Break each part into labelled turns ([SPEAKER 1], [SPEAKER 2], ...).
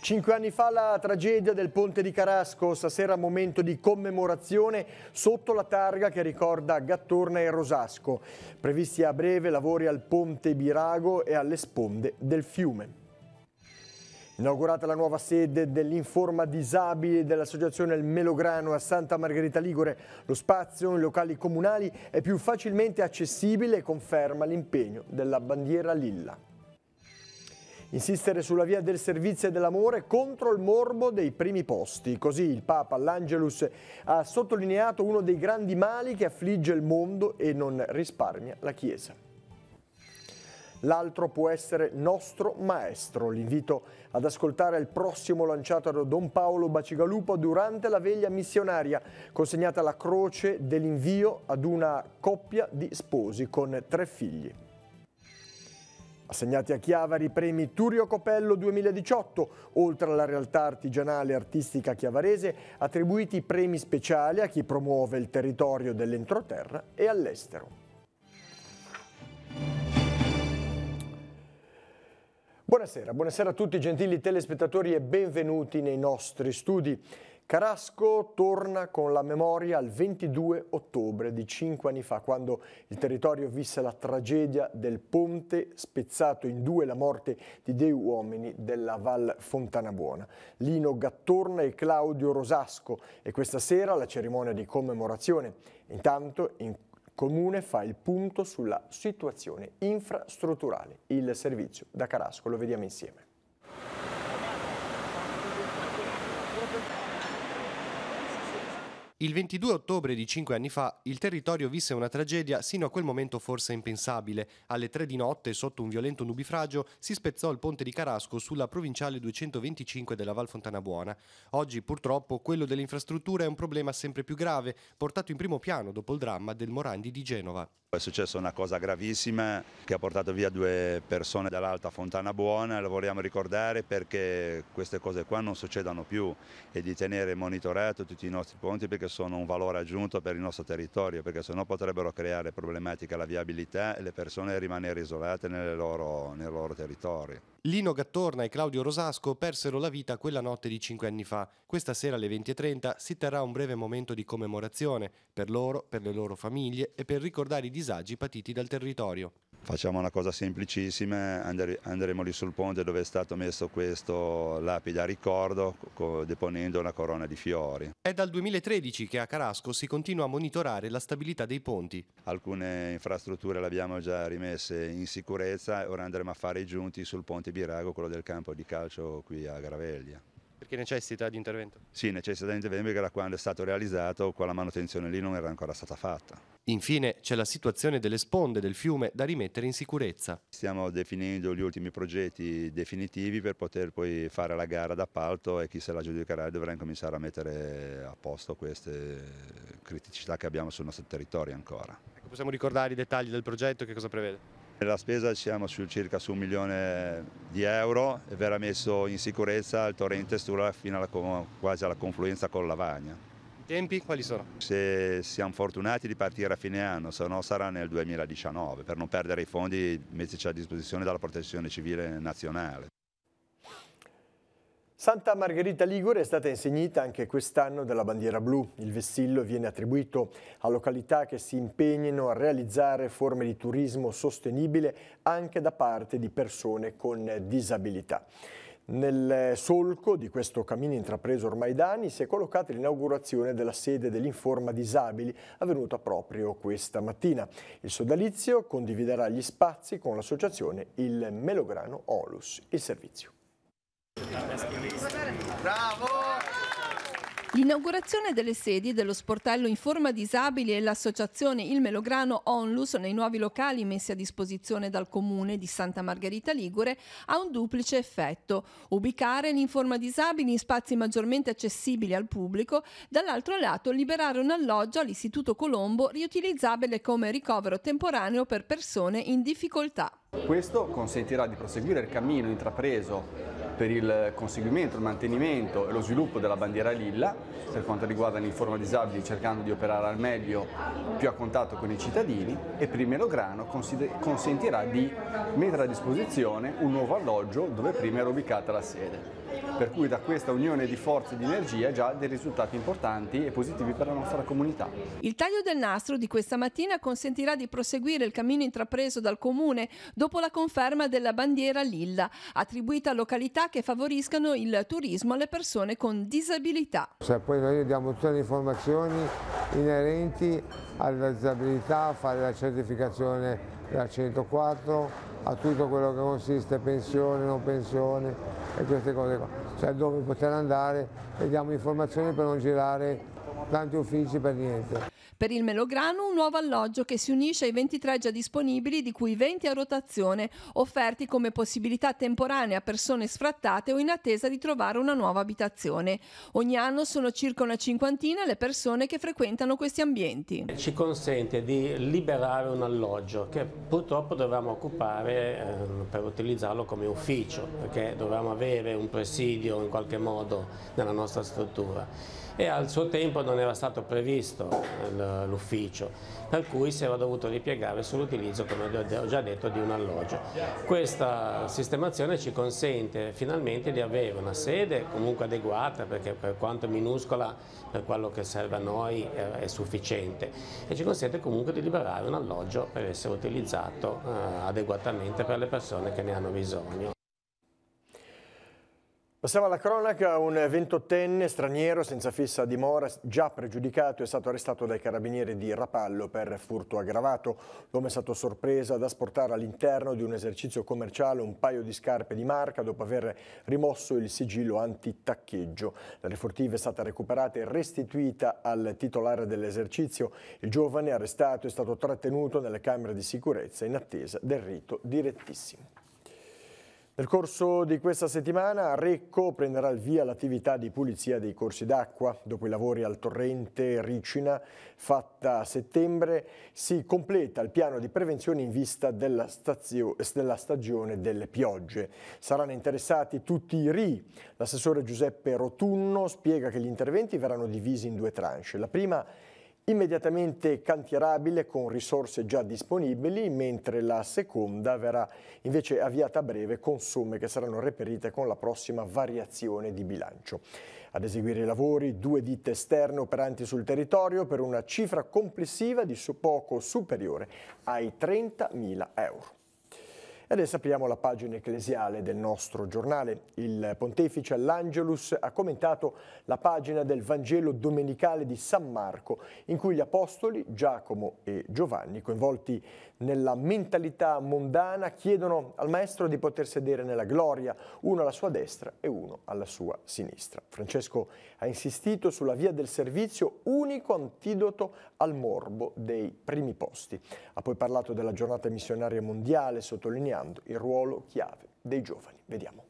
[SPEAKER 1] 5 anni fa la tragedia del ponte di Carasco, stasera momento di commemorazione sotto la targa che ricorda Gattorna e Rosasco. Previsti a breve lavori al ponte Birago e alle sponde del fiume. Inaugurata la nuova sede dell'Informa Disabili dell'Associazione Il Melograno a Santa Margherita Ligure, lo spazio in locali comunali è più facilmente accessibile e conferma l'impegno della bandiera lilla. Insistere sulla via del servizio e dell'amore contro il morbo dei primi posti. Così il Papa all'Angelus ha sottolineato uno dei grandi mali che affligge il mondo e non risparmia la Chiesa. L'altro può essere nostro maestro. L'invito ad ascoltare il prossimo lanciato da Don Paolo Bacigalupo durante la veglia missionaria, consegnata la croce dell'invio ad una coppia di sposi con 3 figli. Assegnati a Chiavari i premi Turio Copello 2018, oltre alla realtà artigianale e artistica chiavarese, attribuiti premi speciali a chi promuove il territorio dell'entroterra e all'estero. Buonasera a tutti gentili telespettatori e benvenuti nei nostri studi. Carasco torna con la memoria al 22 ottobre di 5 anni fa, quando il territorio visse la tragedia del ponte spezzato in 2, la morte di 2 uomini della Val Fontanabuona, Lino Gattorna e Claudio Rosasco, e questa sera la cerimonia di commemorazione. Intanto in Comune fa il punto sulla situazione infrastrutturale. Il servizio da Carasco, lo vediamo insieme.
[SPEAKER 2] Il 22 ottobre di 5 anni fa il territorio visse una tragedia sino a quel momento forse impensabile. Alle 3 di notte, sotto un violento nubifragio, si spezzò il ponte di Carasco sulla provinciale 225 della Val Fontanabuona. Oggi, purtroppo, quello delle infrastrutture è un problema sempre più grave, portato in primo piano dopo il dramma del Morandi di Genova.
[SPEAKER 3] È successa una cosa gravissima che ha portato via 2 persone dall'Alta Fontanabuona, lo vogliamo ricordare perché queste cose qua non succedano più, e di tenere monitorato tutti i nostri ponti perché sono un valore aggiunto per il nostro territorio, perché sennò potrebbero creare problematiche alla viabilità e le persone rimanere isolate nel loro territorio.
[SPEAKER 2] Lino Gattorna e Claudio Rosasco persero la vita quella notte di 5 anni fa. Questa sera alle 20:30 si terrà un breve momento di commemorazione per loro, per le loro famiglie e per ricordare i disagi patiti dal territorio.
[SPEAKER 3] Facciamo una cosa semplicissima, andremo lì sul ponte dove è stato messo questo lapide a ricordo, deponendo una corona di fiori.
[SPEAKER 2] È dal 2013 che a Carasco si continua a monitorare la stabilità dei ponti.
[SPEAKER 3] Alcune infrastrutture le abbiamo già rimesse in sicurezza e ora andremo a fare i giunti sul ponte Birago, quello del campo di calcio qui a Graveglia.
[SPEAKER 2] Perché necessita di intervento?
[SPEAKER 3] Sì, necessita di intervento perché da quando è stato realizzato quella manutenzione lì non era ancora stata fatta.
[SPEAKER 2] Infine c'è la situazione delle sponde del fiume da rimettere in sicurezza.
[SPEAKER 3] Stiamo definendo gli ultimi progetti definitivi per poter poi fare la gara d'appalto, e chi se la giudicherà dovrà incominciare a mettere a posto queste criticità che abbiamo sul nostro territorio ancora.
[SPEAKER 2] Ecco, possiamo ricordare i dettagli del progetto, che cosa prevede?
[SPEAKER 3] La spesa siamo circa su 1 milione di euro e verrà messo in sicurezza il torrente Stura fino quasi alla confluenza con Lavagna.
[SPEAKER 2] I tempi quali sono?
[SPEAKER 3] Se siamo fortunati di partire a fine anno, se no sarà nel 2019, per non perdere i fondi messi a disposizione dalla Protezione Civile Nazionale.
[SPEAKER 1] Santa Margherita Ligure è stata insignita anche quest'anno della bandiera blu. Il vessillo viene attribuito a località che si impegnino a realizzare forme di turismo sostenibile anche da parte di persone con disabilità. Nel solco di questo cammino intrapreso ormai da anni si è collocata l'inaugurazione della sede dell'Informa Disabili, avvenuta proprio questa mattina. Il sodalizio condividerà gli spazi con l'associazione Il Melograno Onlus. Il servizio.
[SPEAKER 4] Bravo!
[SPEAKER 5] L'inaugurazione delle sedi dello sportello Informa Disabili e l'associazione Il Melograno Onlus nei nuovi locali messi a disposizione dal comune di Santa Margherita Ligure ha un duplice effetto: ubicare l'Informa Disabili in spazi maggiormente accessibili al pubblico, dall'altro lato liberare un alloggio all'Istituto Colombo riutilizzabile come ricovero temporaneo per persone in difficoltà.
[SPEAKER 6] Questo consentirà di proseguire il cammino intrapreso
[SPEAKER 4] per il conseguimento, il mantenimento e lo sviluppo della bandiera lilla per quanto riguarda l'informa disabili, cercando di operare al meglio più a contatto con i cittadini, e per il Melograno consentirà di mettere a disposizione un nuovo alloggio dove prima era ubicata la sede. Per cui da questa unione di forze e di energia già dei risultati importanti e positivi per la nostra comunità.
[SPEAKER 5] Il taglio del nastro di questa mattina consentirà di proseguire il cammino intrapreso dal Comune dopo la conferma della bandiera lilla, attribuita a località che favoriscano il turismo alle persone con disabilità.
[SPEAKER 6] Poi noi diamo tutte le informazioni inerenti alla disabilità, a fare la certificazione della 104, a tutto quello che consiste pensione, non pensione e queste cose qua. Cioè dove poter andare e diamo informazioni per non girare tanti uffici per niente.
[SPEAKER 5] Per il Melograno un nuovo alloggio che si unisce ai 23 già disponibili, di cui 20 a rotazione, offerti come possibilità temporanea a persone sfrattate o in attesa di trovare una nuova abitazione. Ogni anno sono circa una cinquantina le persone che frequentano questi ambienti.
[SPEAKER 7] Ci consente di liberare un alloggio che purtroppo dovevamo occupare per utilizzarlo come ufficio, perché dovevamo avere un presidio in qualche modo nella nostra struttura. E al suo tempo non era stato previsto l'ufficio, per cui si era dovuto ripiegare sull'utilizzo, come ho già detto, di un alloggio. Questa sistemazione ci consente finalmente di avere una sede comunque adeguata, perché per quanto minuscola per quello che serve a noi è sufficiente, e ci consente comunque di liberare un alloggio per essere utilizzato adeguatamente per le persone che ne hanno bisogno.
[SPEAKER 1] Passiamo alla cronaca. Un 28enne straniero senza fissa dimora, già pregiudicato, è stato arrestato dai carabinieri di Rapallo per furto aggravato. L'uomo è stato sorpreso ad asportare all'interno di un esercizio commerciale un paio di scarpe di marca dopo aver rimosso il sigillo anti-taccheggio. La refurtiva è stata recuperata e restituita al titolare dell'esercizio. Il giovane arrestato è stato trattenuto nelle camere di sicurezza in attesa del rito direttissimo. Nel corso di questa settimana a Recco prenderà il via l'attività di pulizia dei corsi d'acqua. Dopo i lavori al torrente Ricina, fatta a settembre, si completa il piano di prevenzione in vista della stagione delle piogge. Saranno interessati tutti i RI. L'assessore Giuseppe Rotunno spiega che gli interventi verranno divisi in due tranche. La prima immediatamente cantierabile con risorse già disponibili, mentre la seconda verrà invece avviata a breve con somme che saranno reperite con la prossima variazione di bilancio. Ad eseguire i lavori 2 ditte esterne operanti sul territorio per una cifra complessiva di poco superiore ai 30.000 euro. E adesso apriamo la pagina ecclesiale del nostro giornale. Il pontefice all'Angelus ha commentato la pagina del Vangelo domenicale di San Marco, in cui gli apostoli Giacomo e Giovanni, coinvolti nella mentalità mondana, chiedono al Maestro di poter sedere nella gloria, uno alla sua destra e uno alla sua sinistra. Francesco ha insistito sulla via del servizio, unico antidoto al morbo dei primi posti. Ha poi parlato della giornata missionaria mondiale, sottolineando il ruolo chiave dei giovani. Vediamo.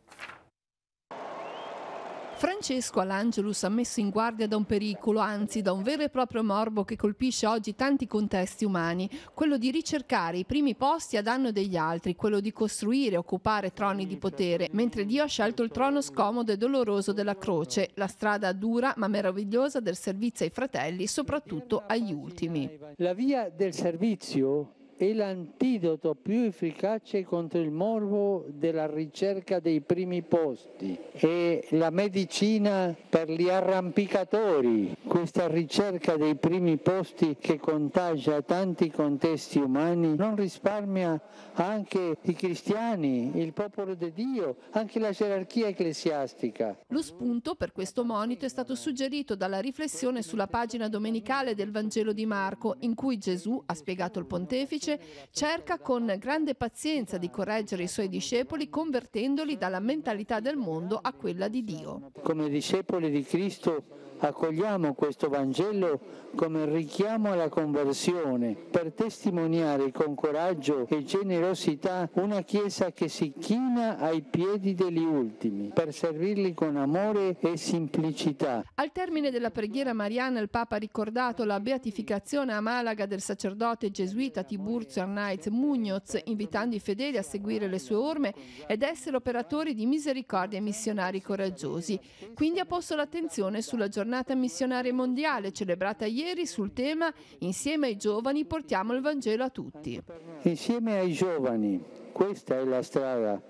[SPEAKER 5] Francesco all'Angelus ha messo in guardia da un pericolo, anzi da un vero e proprio morbo che colpisce oggi tanti contesti umani, quello di ricercare i primi posti a danno degli altri, quello di costruire e occupare troni di potere, mentre Dio ha scelto il trono scomodo e doloroso della croce, la strada dura ma meravigliosa del servizio ai fratelli, soprattutto agli ultimi.
[SPEAKER 8] La via del servizio è l'antidoto più efficace contro il morbo della ricerca dei primi posti. È la medicina per gli arrampicatori, questa ricerca dei primi posti che contagia tanti contesti umani, non risparmia anche i cristiani, il popolo di Dio, anche la gerarchia ecclesiastica.
[SPEAKER 5] Lo spunto per questo monito è stato suggerito dalla riflessione sulla pagina domenicale del Vangelo di Marco, in cui Gesù, ha spiegato il pontefice, cerca con grande pazienza di correggere i suoi discepoli convertendoli dalla mentalità del mondo a quella di Dio.
[SPEAKER 8] Come discepoli di Cristo accogliamo questo Vangelo come richiamo alla conversione per testimoniare con coraggio e generosità una Chiesa che si china ai piedi degli ultimi per servirli con amore e semplicità.
[SPEAKER 5] Al termine della preghiera mariana il Papa ha ricordato la beatificazione a Malaga del sacerdote gesuita Tiburcio Tiburcio Arnaiz Muñoz, invitando i fedeli a seguire le sue orme ed essere operatori di misericordia e missionari coraggiosi. Quindi ha posto l'attenzione sulla giornata missionaria mondiale, celebrata ieri, sul tema "Insieme ai giovani portiamo il Vangelo a tutti".
[SPEAKER 8] Insieme ai giovani, questa è la strada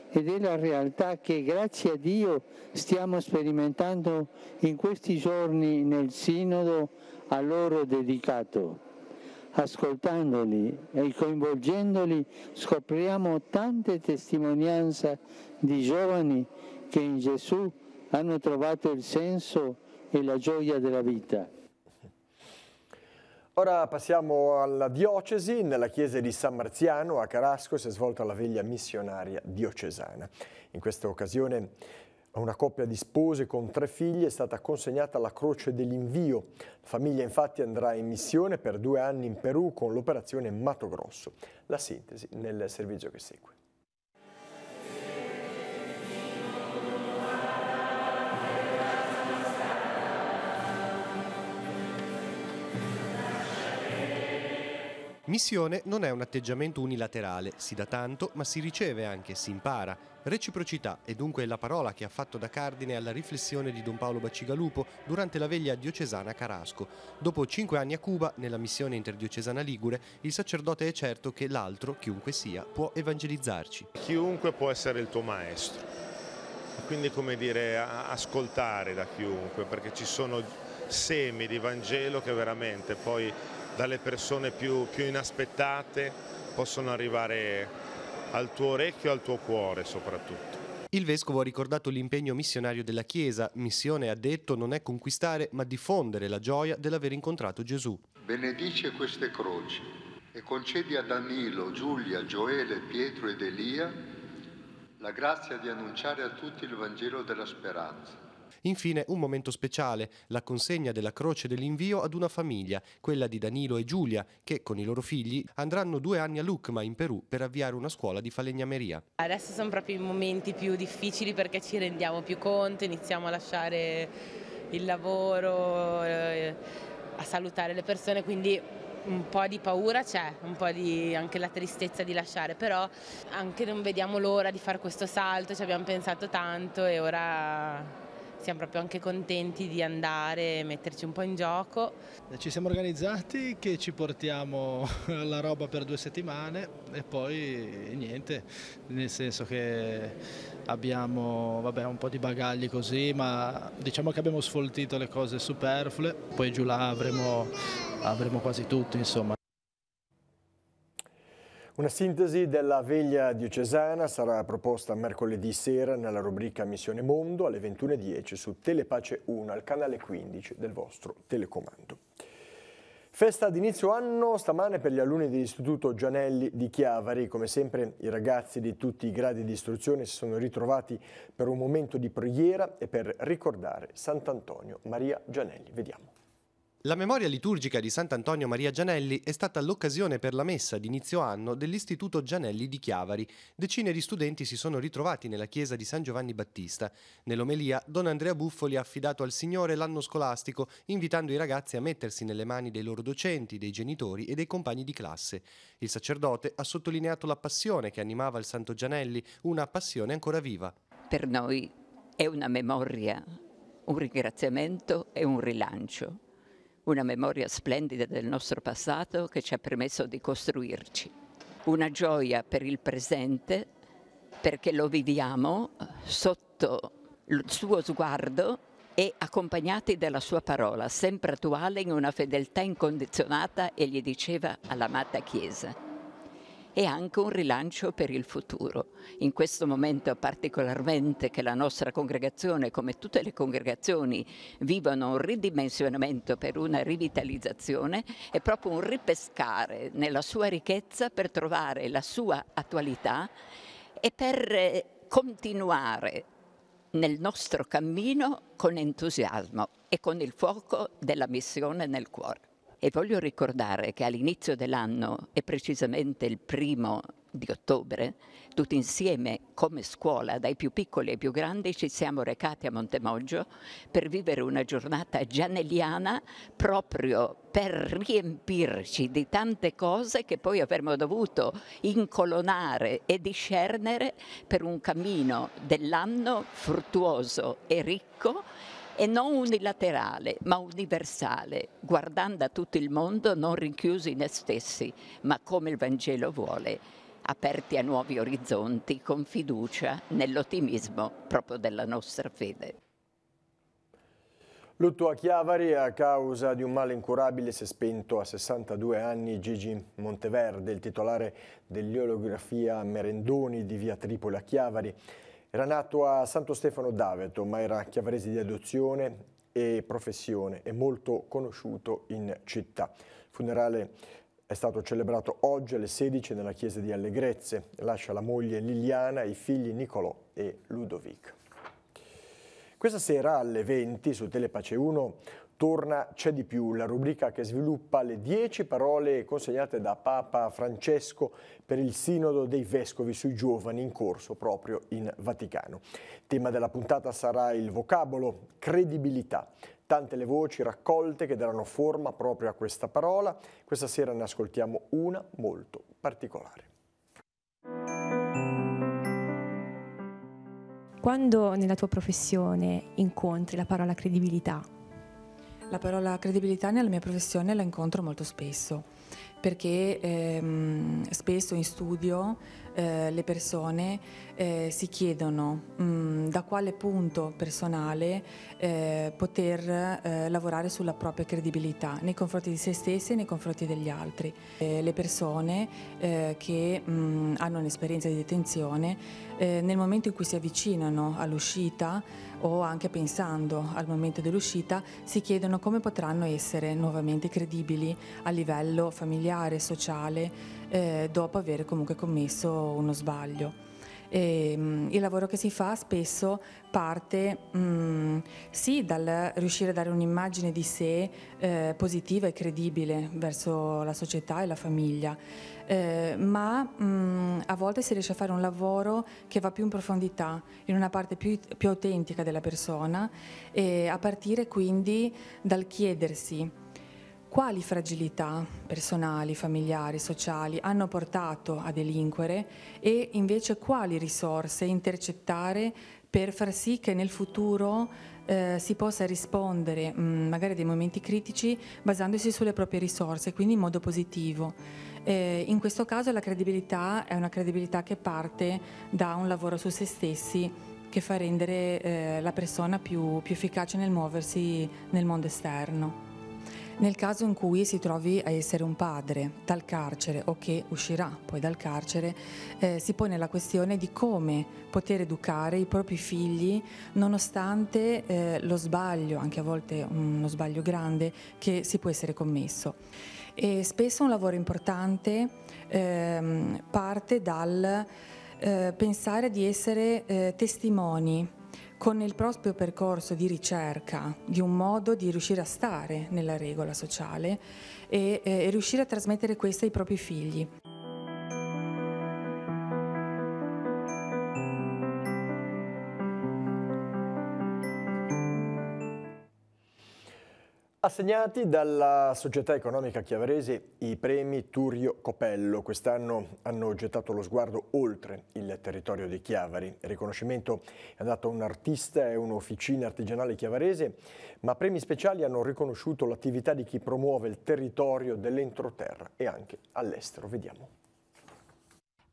[SPEAKER 8] ed è la realtà che grazie a Dio stiamo sperimentando in questi giorni nel sinodo a loro dedicato. Ascoltandoli e coinvolgendoli scopriamo tante testimonianze di giovani che in Gesù hanno trovato il senso e la gioia della vita.
[SPEAKER 1] Ora passiamo alla diocesi. Nella chiesa di San Marziano a Carasco si è svolta la veglia missionaria diocesana. In questa occasione a una coppia di spose con 3 figli è stata consegnata la croce dell'invio. La famiglia infatti andrà in missione per 2 anni in Perù con l'operazione Mato Grosso. La sintesi nel servizio che segue.
[SPEAKER 2] Missione non è un atteggiamento unilaterale, si dà tanto ma si riceve anche, si impara. Reciprocità è dunque la parola che ha fatto da cardine alla riflessione di Don Paolo Bacigalupo durante la veglia diocesana a Carasco. Dopo 5 anni a Cuba, nella missione interdiocesana ligure, il sacerdote è certo che l'altro, chiunque sia, può evangelizzarci.
[SPEAKER 9] Chiunque può essere il tuo maestro, quindi come dire ascoltare da chiunque, perché ci sono semi di Vangelo che veramente poi dalle persone più inaspettate possono arrivare al tuo orecchio e al tuo cuore soprattutto.
[SPEAKER 2] Il vescovo ha ricordato l'impegno missionario della Chiesa. Missione, ha detto, non è conquistare ma diffondere la gioia dell'aver incontrato Gesù.
[SPEAKER 10] Benedice queste croci e concedi a Danilo, Giulia, Gioele, Pietro ed Elia la grazia di annunciare a tutti il Vangelo della speranza.
[SPEAKER 2] Infine un momento speciale, la consegna della croce dell'invio ad una famiglia, quella di Danilo e Giulia, che con i loro figli andranno 2 anni a Lucma in Perù per avviare una scuola di falegnameria.
[SPEAKER 11] Adesso sono proprio i momenti più difficili perché ci rendiamo più conto, iniziamo a lasciare il lavoro, a salutare le persone, quindi un po' di paura c'è, un po' di anche la tristezza di lasciare, però anche non vediamo l'ora di fare questo salto, ci abbiamo pensato tanto e ora siamo proprio anche contenti di andare e metterci un po' in gioco.
[SPEAKER 12] Ci siamo organizzati che ci portiamo la roba per 2 settimane e poi niente, nel senso che abbiamo un po' di bagagli così, ma diciamo che abbiamo sfoltito le cose superflue, poi giù là avremo quasi tutto, insomma.
[SPEAKER 1] Una sintesi della veglia diocesana sarà proposta mercoledì sera nella rubrica Missione Mondo alle 21:10 su Telepace 1 al canale 15 del vostro telecomando. Festa d'inizio anno stamane per gli alunni dell'Istituto Gianelli di Chiavari. Come sempre i ragazzi di tutti i gradi di istruzione si sono ritrovati per un momento di preghiera e per ricordare Sant'Antonio Maria Gianelli. Vediamo.
[SPEAKER 2] La memoria liturgica di Sant'Antonio Maria Gianelli è stata l'occasione per la messa d'inizio anno dell'Istituto Gianelli di Chiavari. Decine di studenti si sono ritrovati nella chiesa di San Giovanni Battista. Nell'omelia, Don Andrea Buffoli ha affidato al Signore l'anno scolastico, invitando i ragazzi a mettersi nelle mani dei loro docenti, dei genitori e dei compagni di classe. Il sacerdote ha sottolineato la passione che animava il Santo Gianelli, una passione ancora viva.
[SPEAKER 13] Per noi è una memoria, un ringraziamento e un rilancio. Una memoria splendida del nostro passato che ci ha permesso di costruirci. Una gioia per il presente perché lo viviamo sotto il suo sguardo e accompagnati dalla sua parola, sempre attuale in una fedeltà incondizionata, e gli diceva all'amata Chiesa. E anche un rilancio per il futuro. In questo momento particolarmente che la nostra congregazione, come tutte le congregazioni, vivono un ridimensionamento per una rivitalizzazione, è proprio un ripescare nella sua ricchezza per trovare la sua attualità e per continuare nel nostro cammino con entusiasmo e con il fuoco della missione nel cuore. E voglio ricordare che all'inizio dell'anno, e precisamente il 1 di ottobre, tutti insieme come scuola, dai più piccoli ai più grandi, ci siamo recati a Montemoggio per vivere una giornata gianelliana proprio per riempirci di tante cose che poi avremmo dovuto incolonare e discernere per un cammino dell'anno fruttuoso e ricco e non unilaterale, ma universale, guardando a tutto il mondo non rinchiusi in noi stessi, ma come il Vangelo vuole, aperti a nuovi orizzonti, con fiducia nell'ottimismo proprio della nostra fede.
[SPEAKER 1] Lutto a Chiavari a causa di un male incurabile. Si è spento a 62 anni Gigi Monteverde, il titolare dell'olografia Merendoni di via Tripoli a Chiavari. Era nato a Santo Stefano d'Aveto, ma era chiavarese di adozione e professione e molto conosciuto in città. Il funerale è stato celebrato oggi alle 16 nella chiesa di Allegrezze. Lascia la moglie Liliana e i figli Nicolò e Ludovic. Questa sera alle 20 su Telepace 1 torna C'è di più, la rubrica che sviluppa le 10 parole consegnate da Papa Francesco per il Sinodo dei Vescovi sui giovani in corso proprio in Vaticano. Tema della puntata sarà il vocabolo credibilità. Tante le voci raccolte che daranno forma proprio a questa parola. Questa sera ne ascoltiamo una molto particolare.
[SPEAKER 14] Quando nella tua professione incontri la parola credibilità?
[SPEAKER 15] La parola credibilità nella mia professione la incontro molto spesso, perché spesso in studio le persone si chiedono da quale punto personale poter lavorare sulla propria credibilità nei confronti di se stessi e nei confronti degli altri. Le persone che hanno un'esperienza di detenzione nel momento in cui si avvicinano all'uscita o anche pensando al momento dell'uscita si chiedono come potranno essere nuovamente credibili a livello familiare, sociale, dopo aver comunque commesso uno sbaglio. Il lavoro che si fa spesso parte sì dal riuscire a dare un'immagine di sé positiva e credibile verso la società e la famiglia, ma a volte si riesce a fare un lavoro che va più in profondità, in una parte più autentica della persona, a partire quindi dal chiedersi quali fragilità personali, familiari, sociali hanno portato a delinquere e invece quali risorse intercettare per far sì che nel futuro si possa rispondere magari a dei momenti critici basandosi sulle proprie risorse, quindi in modo positivo. In questo caso la credibilità è una credibilità che parte da un lavoro su se stessi che fa rendere la persona più efficace nel muoversi nel mondo esterno. Nel caso in cui si trovi a essere un padre dal carcere o che uscirà poi dal carcere, si pone la questione di come poter educare i propri figli nonostante lo sbaglio, anche a volte uno sbaglio grande, che si può essere commesso. E spesso un lavoro importante parte dal pensare di essere testimoni con il proprio percorso di ricerca di un modo di riuscire a stare nella regola sociale e riuscire a trasmettere questo ai propri figli.
[SPEAKER 1] Assegnati dalla Società Economica Chiavarese i premi Turio Copello. Quest'anno hanno gettato lo sguardo oltre il territorio di Chiavari. Il riconoscimento è andato a un artista e un'officina artigianale chiavarese, ma premi speciali hanno riconosciuto l'attività di chi promuove il territorio dell'entroterra e anche all'estero. Vediamo.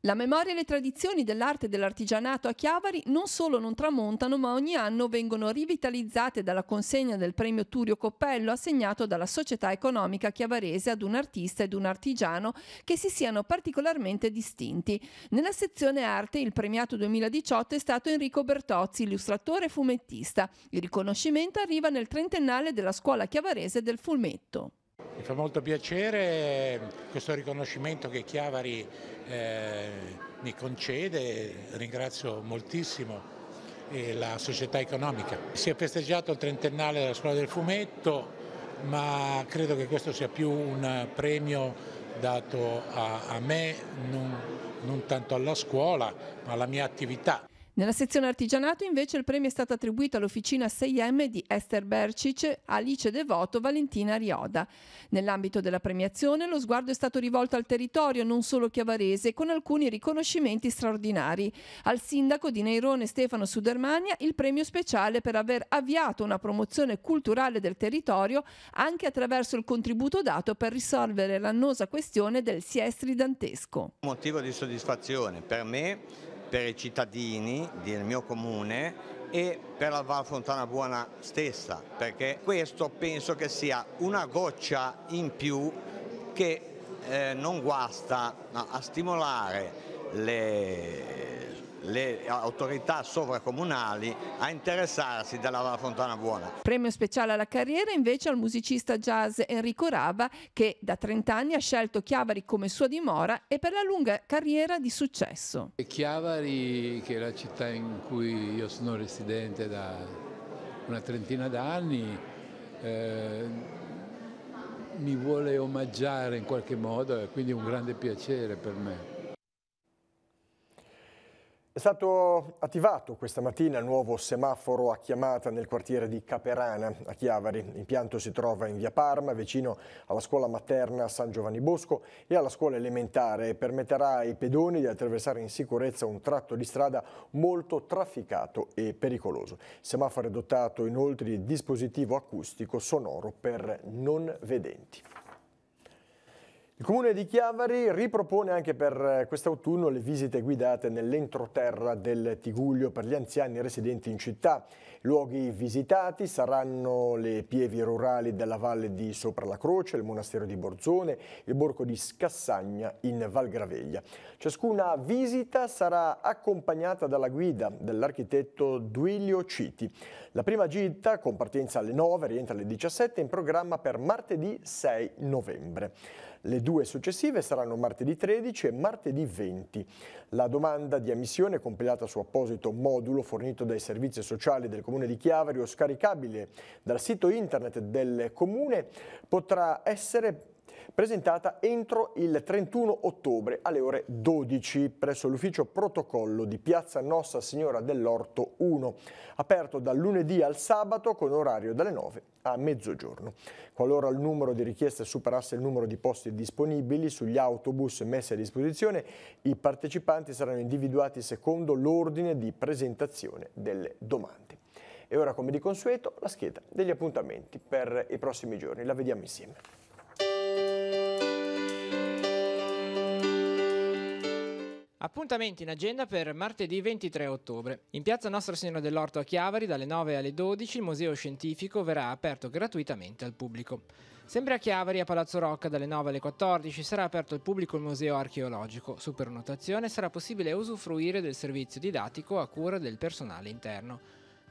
[SPEAKER 5] La memoria e le tradizioni dell'arte e dell'artigianato a Chiavari non solo non tramontano, ma ogni anno vengono rivitalizzate dalla consegna del premio Turio Copello assegnato dalla Società Economica Chiavarese ad un artista ed un artigiano che si siano particolarmente distinti. Nella sezione arte il premiato 2018 è stato Enrico Bertozzi, illustratore e fumettista. Il riconoscimento arriva nel trentennale della scuola chiavarese del fumetto.
[SPEAKER 16] Mi fa molto piacere questo riconoscimento che Chiavari mi concede, ringrazio moltissimo la società economica. Si è festeggiato il trentennale della scuola del fumetto, ma credo che questo sia più un premio dato a me, non tanto alla scuola, ma alla mia attività.
[SPEAKER 5] Nella sezione artigianato invece il premio è stato attribuito all'officina 6M di Esther Bercic, Alice Devoto, Valentina Rioda. Nell'ambito della premiazione lo sguardo è stato rivolto al territorio, non solo chiavarese, con alcuni riconoscimenti straordinari. Al sindaco di Neirone Stefano Sudermania il premio speciale per aver avviato una promozione culturale del territorio anche attraverso il contributo dato per risolvere l'annosa questione del Siestri dantesco.
[SPEAKER 17] Motivo di soddisfazione per me, per i cittadini del mio comune e per la Val Fontana Buona stessa, perché questo penso che sia una goccia in più che non guasta a stimolare le autorità sovracomunali a interessarsi della Val Fontana Buona.
[SPEAKER 5] Premio speciale alla carriera invece al musicista jazz Enrico Rava, che da 30 anni ha scelto Chiavari come sua dimora e per la lunga carriera di successo.
[SPEAKER 18] Chiavari, che è la città in cui io sono residente da una trentina d'anni, mi vuole omaggiare in qualche modo e quindi è un grande piacere per me.
[SPEAKER 1] È stato attivato questa mattina il nuovo semaforo a chiamata nel quartiere di Caperana a Chiavari. L'impianto si trova in via Parma, vicino alla scuola materna San Giovanni Bosco e alla scuola elementare, e permetterà ai pedoni di attraversare in sicurezza un tratto di strada molto trafficato e pericoloso. Il semaforo è dotato inoltre di dispositivo acustico sonoro per non vedenti. Il Comune di Chiavari ripropone anche per quest'autunno le visite guidate nell'entroterra del Tigullio per gli anziani residenti in città. I luoghi visitati saranno le pievi rurali della Valle di Sopra la Croce, il monastero di Borzone, il borgo di Scassagna in Val Graveglia. Ciascuna visita sarà accompagnata dalla guida dell'architetto Duilio Citi. La prima gita, con partenza alle 9, rientra alle 17, in programma per martedì 6 novembre. Le due successive saranno martedì 13 e martedì 20. La domanda di ammissione è compilata su apposito modulo fornito dai servizi sociali del Comune di Chiavari o scaricabile dal sito internet del Comune, potrà essere presentata entro il 31 ottobre alle ore 12 presso l'ufficio protocollo di Piazza Nostra Signora dell'Orto 1, aperto dal lunedì al sabato con orario dalle 9 a mezzogiorno. Qualora il numero di richieste superasse il numero di posti disponibili sugli autobus messi a disposizione, i partecipanti saranno individuati secondo l'ordine di presentazione delle domande. E ora, come di consueto, la scheda degli appuntamenti per i prossimi giorni. La vediamo insieme.
[SPEAKER 19] Appuntamenti in agenda per martedì 23 ottobre. In piazza Nostra Signora dell'Orto a Chiavari, dalle 9 alle 12, il Museo Scientifico verrà aperto gratuitamente al pubblico. Sempre a Chiavari, a Palazzo Rocca, dalle 9 alle 14, sarà aperto al pubblico il Museo Archeologico. Su prenotazione sarà possibile usufruire del servizio didattico a cura del personale interno.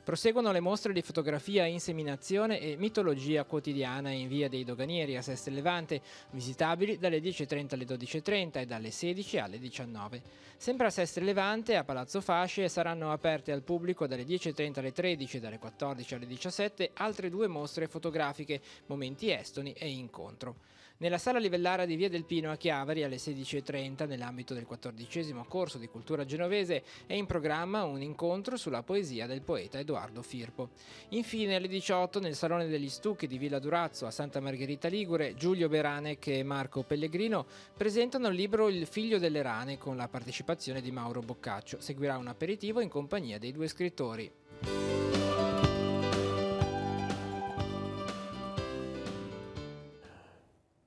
[SPEAKER 19] Proseguono le mostre di fotografia, inseminazione e mitologia quotidiana in via dei Doganieri a Seste Levante, visitabili dalle 10.30 alle 12.30 e dalle 16 alle 19. Sempre a Seste Levante, a Palazzo Fasce, saranno aperte al pubblico dalle 10.30 alle 13 e dalle 14 alle 17 altre due mostre fotografiche, momenti estoni e incontro. Nella sala Livellara di Via del Pino a Chiavari alle 16.30, nell'ambito del 14° corso di cultura genovese, è in programma un incontro sulla poesia del poeta Edoardo Firpo. Infine alle 18 nel Salone degli Stucchi di Villa Durazzo a Santa Margherita Ligure, Giulio Beranec e Marco Pellegrino presentano il libro Il figlio delle rane con la partecipazione di Mauro Boccaccio. Seguirà un aperitivo in compagnia dei due scrittori.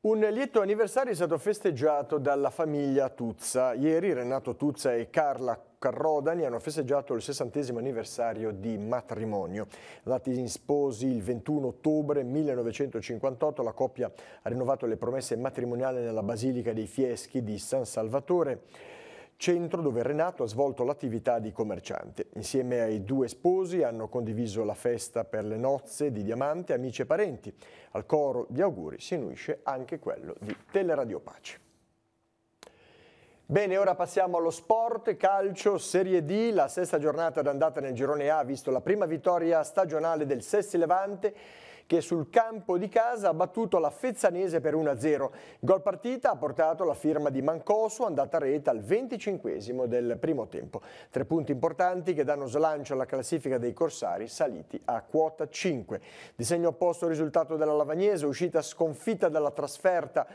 [SPEAKER 1] Un lieto anniversario è stato festeggiato dalla famiglia Tuzza. Ieri Renato Tuzza e Carla Carrodani hanno festeggiato il 60° anniversario di matrimonio. Andati in sposi il 21 ottobre 1958, la coppia ha rinnovato le promesse matrimoniali nella Basilica dei Fieschi di San Salvatore, centro dove Renato ha svolto l'attività di commerciante. Insieme ai due sposi hanno condiviso la festa per le nozze di Diamante, amici e parenti. Al coro di auguri si unisce anche quello di Teleradio Pace. Bene, ora passiamo allo sport, calcio, Serie D. La sesta giornata d'andata nel girone A ha visto la prima vittoria stagionale del Sesti Levante, che sul campo di casa ha battuto la Fezzanese per 1-0. Gol partita ha portato la firma di Mancosu, andata a rete al 25esimo del primo tempo. 3 punti importanti che danno slancio alla classifica dei corsari saliti a quota 5. Di segno opposto il risultato della Lavagnese, uscita sconfitta dalla trasferta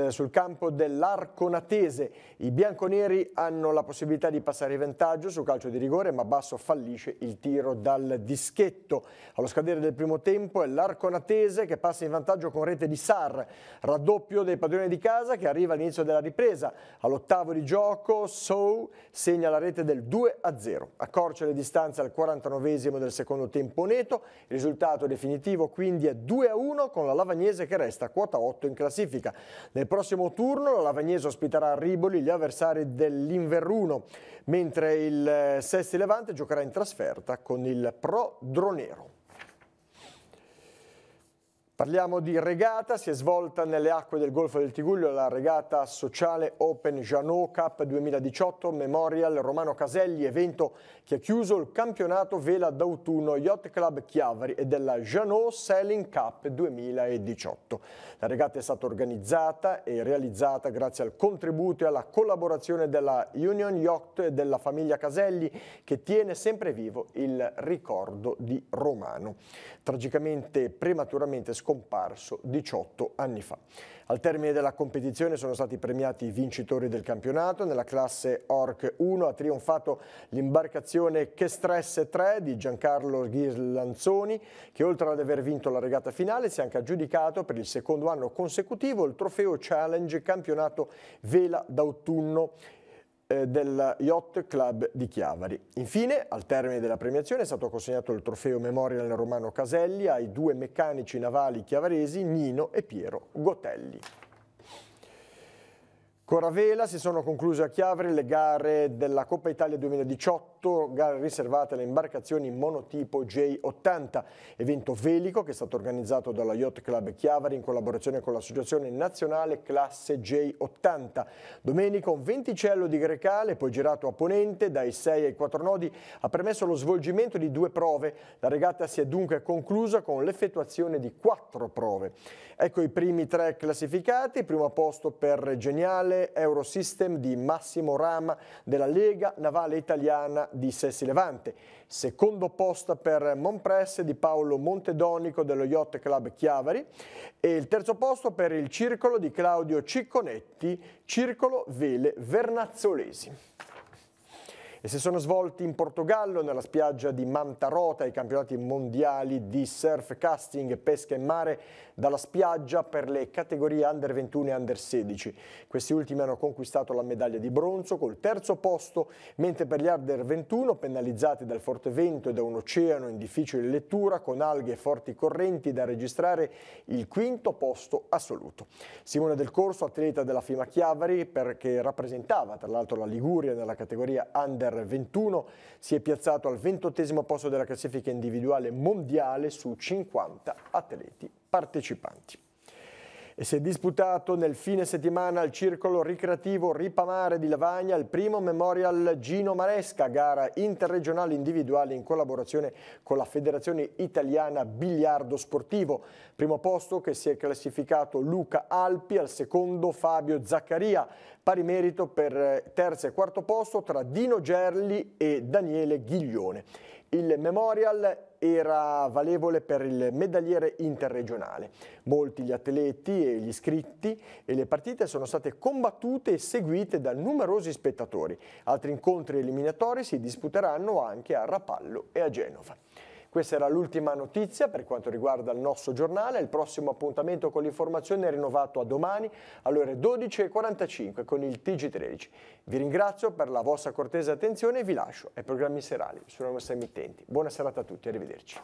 [SPEAKER 1] sul campo dell'Arconatese. I bianconeri hanno la possibilità di passare in vantaggio su calcio di rigore, ma Basso fallisce il tiro dal dischetto. Allo scadere del primo tempo è l'Arconatese che passa in vantaggio con rete di Sarr, raddoppio dei padroni di casa che arriva all'inizio della ripresa. All'8° di gioco Sou segna la rete del 2-0, accorcia le distanze al 49esimo del secondo tempo neto. Il risultato definitivo quindi è 2-1 con la Lavagnese che resta a quota 8 in classifica. Nel prossimo turno la Lavagnese ospiterà a Riboli gli avversari dell'Inverruno, mentre il Sesti Levante giocherà in trasferta con il Pro Dronero. Parliamo di regata, si è svolta nelle acque del Golfo del Tigullio la regata sociale Open Jeannot Cup 2018 Memorial Romano Caselli, evento che ha chiuso il campionato vela d'autunno Yacht Club Chiavari e della Jeannot Sailing Cup 2018. La regata è stata organizzata e realizzata grazie al contributo e alla collaborazione della Union Yacht e della famiglia Caselli, che tiene sempre vivo il ricordo di Romano, tragicamente prematuramente scomparso 18 anni fa. Al termine della competizione sono stati premiati i vincitori del campionato. Nella classe Orc 1 ha trionfato l'imbarcazione Che Stress 3 di Giancarlo Ghilanzoni, che oltre ad aver vinto la regata finale si è anche aggiudicato per il secondo anno consecutivo il trofeo Challenge Campionato Vela d'autunno del Yacht Club di Chiavari. Infine, al termine della premiazione è stato consegnato il trofeo Memorial Romano Caselli ai 2 meccanici navali chiavaresi Nino e Piero Gotelli. Coravela, si sono concluse a Chiavari le gare della Coppa Italia 2018, gare riservate alle imbarcazioni monotipo J80, evento velico che è stato organizzato dalla Yacht Club Chiavari in collaborazione con l'Associazione Nazionale Classe J80. Domenica un venticello di Grecale, poi girato a ponente dai 6 ai 4 nodi, ha permesso lo svolgimento di 2 prove. La regata si è dunque conclusa con l'effettuazione di 4 prove. Ecco i primi 3 classificati: primo posto per Geniale Eurosystem di Massimo Rama della Lega Navale Italiana di Sesti Levante, secondo posto per Monpress di Paolo Montedonico dello Yacht Club Chiavari e il terzo posto per il Circolo di Claudio Cicconetti, Circolo Vele Vernazzolesi. E si sono svolti in Portogallo, nella spiaggia di Mantarota, i campionati mondiali di surf casting e pesca in mare dalla spiaggia per le categorie Under 21 e Under 16. Questi ultimi hanno conquistato la medaglia di bronzo col terzo posto, mentre per gli Under 21, penalizzati dal forte vento e da un oceano in difficile lettura, con alghe e forti correnti, da registrare il quinto posto assoluto. Simone Del Corso, atleta della FIMA Chiavari, che rappresentava tra l'altro la Liguria nella categoria Under 21, si è piazzato al 28° posto della classifica individuale mondiale su 50 atleti partecipanti. E si è disputato nel fine settimana al Circolo Ricreativo Ripamare di Lavagna il primo Memorial Gino Maresca, gara interregionale individuale in collaborazione con la Federazione Italiana Biliardo Sportivo. Primo posto che si è classificato Luca Alpi, al secondo Fabio Zaccaria, pari merito per terzo e quarto posto tra Dino Gerli e Daniele Ghiglione. Il Memorial era valevole per il medagliere interregionale. Molti gli atleti e gli iscritti e le partite sono state combattute e seguite da numerosi spettatori. Altri incontri eliminatori si disputeranno anche a Rapallo e a Genova. Questa era l'ultima notizia per quanto riguarda il nostro giornale. Il prossimo appuntamento con l'informazione è rinnovato a domani alle ore 12:45 con il TG13. Vi ringrazio per la vostra cortese attenzione e vi lascio ai programmi serali sulle nostre emittenti. Buona serata a tutti, arrivederci.